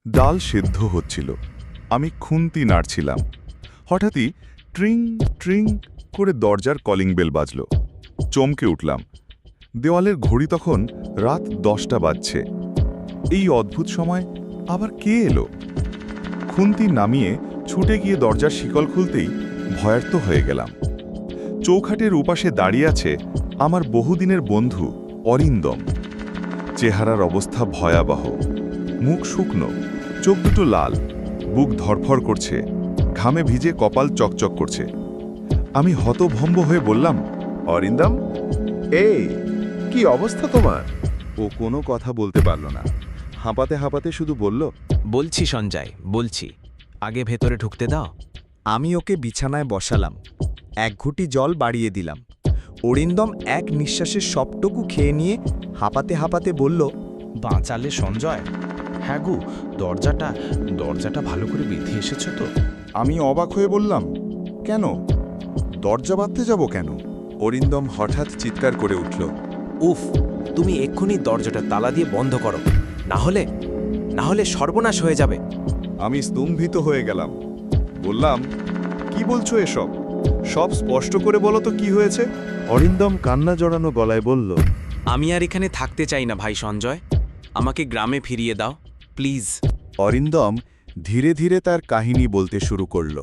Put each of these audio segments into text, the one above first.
ডাল সেদ্ধ হচ্ছিল, আমি খুন্তি নাড়ছিলাম। হঠাৎই ট্রিং ট্রিং করে দরজার কলিং বেল বাজল। চমকে উঠলাম। দেওয়ালের ঘড়ি তখন রাত 10টা বাজছে। এই অদ্ভুত সময় আবার কে এলো? খুন্তি নামিয়ে ছুটে গিয়ে দরজার শিকল খুলতেই ভয়ার্ত হয়ে গেলাম। চৌখাটের উপাসে দাঁড়িয়ে আছে আমার বহুদিনের বন্ধু অরিন্দম। চেহারার অবস্থা ভয়াবহ, মুখ শুকনো, চোখ দুটো লাল, বুক ধরফর করছে, ঘামে ভিজে কপাল চকচক করছে। আমি হতভম্ব হয়ে বললাম, অরিন্দম, এই কি অবস্থা তোমার? ও কোনো কথা বলতে পারল না। হাঁপাতে হাঁপাতে শুধু বলল, বলছি সঞ্জয়, বলছি, আগে ভেতরে ঢুকতে দাও। আমি ওকে বিছানায় বসালাম, এক ঘুঁটি জল বাড়িয়ে দিলাম। অরিন্দম এক নিঃশ্বাসে সবটুকু খেয়ে নিয়ে হাঁপাতে হাঁপাতে বলল, বাঁচালে সঞ্জয়? হ্যাঁ গো, দরজাটা ভালো করে বেঁধে এসেছ তো? আমি অবাক হয়ে বললাম, কেন? দরজা বাঁধতে যাব কেন? অরিন্দম হঠাৎ চিৎকার করে উঠল। উফ, তুমি এক্ষুনি দরজাটা তালা দিয়ে বন্ধ করো, না হলে সর্বনাশ হয়ে যাবে। আমি স্তম্ভিত হয়ে গেলাম। বললাম, কি বলছো এসব? সব স্পষ্ট করে বলো তো কি হয়েছে? অরিন্দম কান্না জড়ানো গলায় বলল, আমি আর এখানে থাকতে চাই না ভাই সঞ্জয়, আমাকে গ্রামে ফিরিয়ে দাও প্লিজ। অরিন্দম ধীরে ধীরে তার কাহিনী বলতে শুরু করল।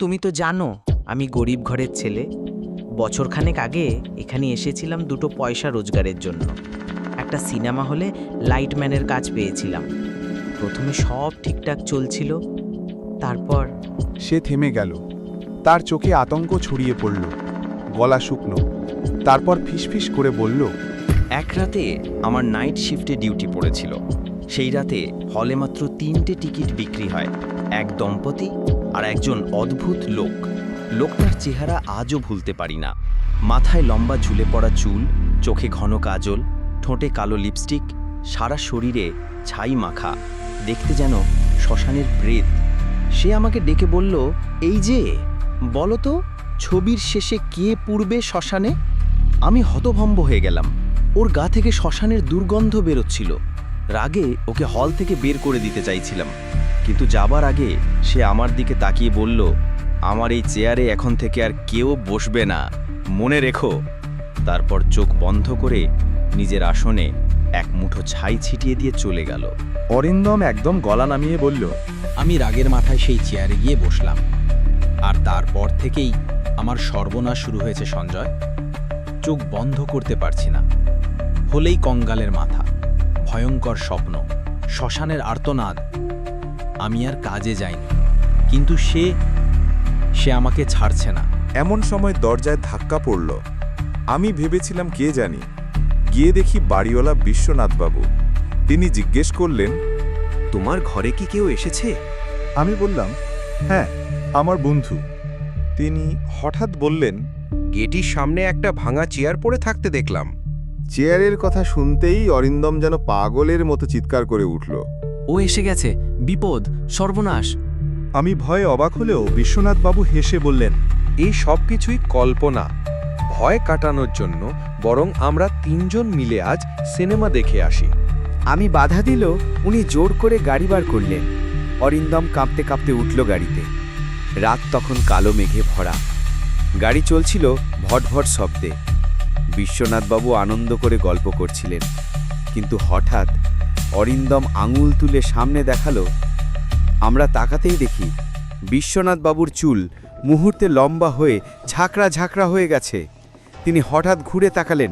তুমি তো জানো আমি গরিব ঘরের ছেলে। বছরখানেক আগে এখানে এসেছিলাম দুটো পয়সা রোজগারের জন্য। একটা সিনেমা হলে লাইটম্যানের কাজ পেয়েছিলাম। প্রথমে সব ঠিকঠাক চলছিল, তারপর সে থেমে গেল। তার চোখে আতঙ্ক ছড়িয়ে পড়ল, গলা শুকনো। তারপর ফিসফিস করে বলল, এক রাতে আমার নাইট শিফটে ডিউটি পড়েছিল। সেই রাতে হলে মাত্র 3টে টিকিট বিক্রি হয়, এক দম্পতি আর একজন অদ্ভুত লোক। লোকটার চেহারা আজও ভুলতে পারি না। মাথায় লম্বা ঝুলে পড়া চুল, চোখে ঘন কাজল, ঠোঁটে কালো লিপস্টিক, সারা শরীরে ছাই মাখা, দেখতে যেন শ্মশানের প্রেত। সে আমাকে ডেকে বলল, এই যে বলো তো, ছবির শেষে কে পুড়বে শ্মশানে? আমি হতভম্ব হয়ে গেলাম। ওর গা থেকে শ্মশানের দুর্গন্ধ বেরোচ্ছিল। রাগে ওকে হল থেকে বের করে দিতে চাইছিলাম, কিন্তু যাবার আগে সে আমার দিকে তাকিয়ে বলল, আমার এই চেয়ারে এখন থেকে আর কেউ বসবে না, মনে রেখো। তারপর চোখ বন্ধ করে নিজের আসনে এক মুঠো ছাই ছিটিয়ে দিয়ে চলে গেল। অরিন্দম একদম গলা নামিয়ে বলল, আমি রাগের মাথায় সেই চেয়ারে গিয়ে বসলাম। আর তারপর থেকেই আমার সর্বনাশ শুরু হয়েছে সঞ্জয়। চোখ বন্ধ করতে পারছি না। হলেই কঙ্গালের মাথা, ভয়ঙ্কর স্বপ্ন, শ্মশানের আর্তনাদ। আমি আর কাজে যাইনি, কিন্তু সে আমাকে ছাড়ছে না। এমন সময় দরজায় ধাক্কা পড়ল। আমি ভেবেছিলাম কে জানি, গিয়ে দেখি বাড়িওয়ালা বিশ্বনাথবাবু। তিনি জিজ্ঞেস করলেন, তোমার ঘরে কি কেউ এসেছে? আমি বললাম, হ্যাঁ, আমার বন্ধু। তিনি হঠাৎ বললেন, গেটির সামনে একটা ভাঙা চেয়ার পড়ে থাকতে দেখলাম। চেয়ারের কথা শুনতেই অরিন্দম যেন পাগলের মতো চিৎকার করে উঠল। ও এসে গেছে, বিপদ, সর্বনাশ। আমি ভয়ে অবাক হলেও বিশ্বনাথবাবু হেসে বললেন, এই সব কিছুই কল্পনা। ভয় কাটানোর জন্য বরং আমরা 3জন মিলে আজ সিনেমা দেখে আসি। আমি বাধা দিল, উনি জোর করে গাড়ি বার করলেন। অরিন্দম কাঁপতে কাঁপতে উঠল গাড়িতে। রাত তখন কালো মেঘে ভরা। গাড়ি চলছিল ভটভট শব্দে। বিশ্বনাথবাবু আনন্দ করে গল্প করছিলেন, কিন্তু হঠাৎ অরিন্দম আঙুল তুলে সামনে দেখালো। আমরা তাকাতেই দেখি বিশ্বনাথবাবুর চুল মুহূর্তে লম্বা হয়ে ঝাঁকড়া ঝাঁকড়া হয়ে গেছে। তিনি হঠাৎ ঘুরে তাকালেন।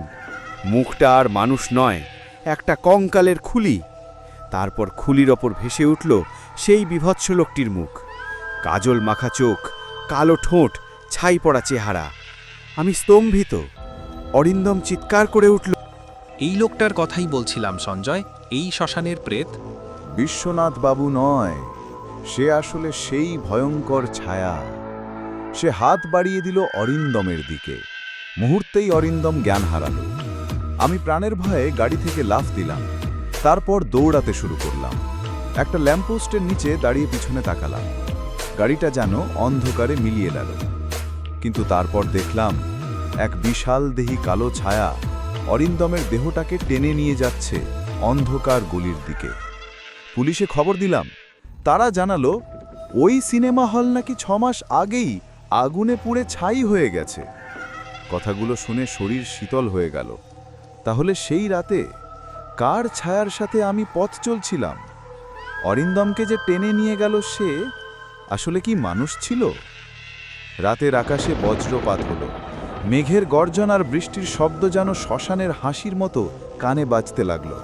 মুখটা আর মানুষ নয়, একটা কঙ্কালের খুলি। তারপর খুলির ওপর ভেসে উঠল সেই বিভৎস লোকটির মুখ। কাজল মাখা চোখ, কালো ঠোঁট, ছাই পড়া চেহারা। আমি স্তম্ভিত। অরিন্দম চিৎকার করে উঠল, এই লোকটার কথাই বলছিলাম সঞ্জয়, এই শ্মশানের প্রেত। বিশ্বনাথবাবু নয়, সে আসলে সেই ভয়ঙ্কর ছায়া। সে হাত বাড়িয়ে দিল অরিন্দমের দিকে। মুহূর্তেই অরিন্দম জ্ঞান হারাল। আমি প্রাণের ভয়ে গাড়ি থেকে লাফ দিলাম। তারপর দৌড়াতে শুরু করলাম। একটা ল্যাম্পপোস্টের নিচে দাঁড়িয়ে পিছনে তাকালাম। গাড়িটা যেন অন্ধকারে মিলিয়ে গেল। কিন্তু তারপর দেখলাম এক বিশাল দেহী কালো ছায়া অরিন্দমের দেহটাকে টেনে নিয়ে যাচ্ছে অন্ধকার গলির দিকে। পুলিশে খবর দিলাম। তারা জানালো ওই সিনেমা হল নাকি 6 মাস আগেই আগুনে পুড়ে ছাই হয়ে গেছে। কথাগুলো শুনে শরীর শীতল হয়ে গেল। তাহলে সেই রাতে কার ছায়ার সাথে আমি পথ চলছিলাম? অরিন্দমকে যে টেনে নিয়ে গেল সে আসলে কি মানুষ ছিল? রাতের আকাশে বজ্রপাত হলো। মেঘের গর্জন আর বৃষ্টির শব্দ যেন শ্মশানের হাসির মতো কানে বাজতে লাগলো।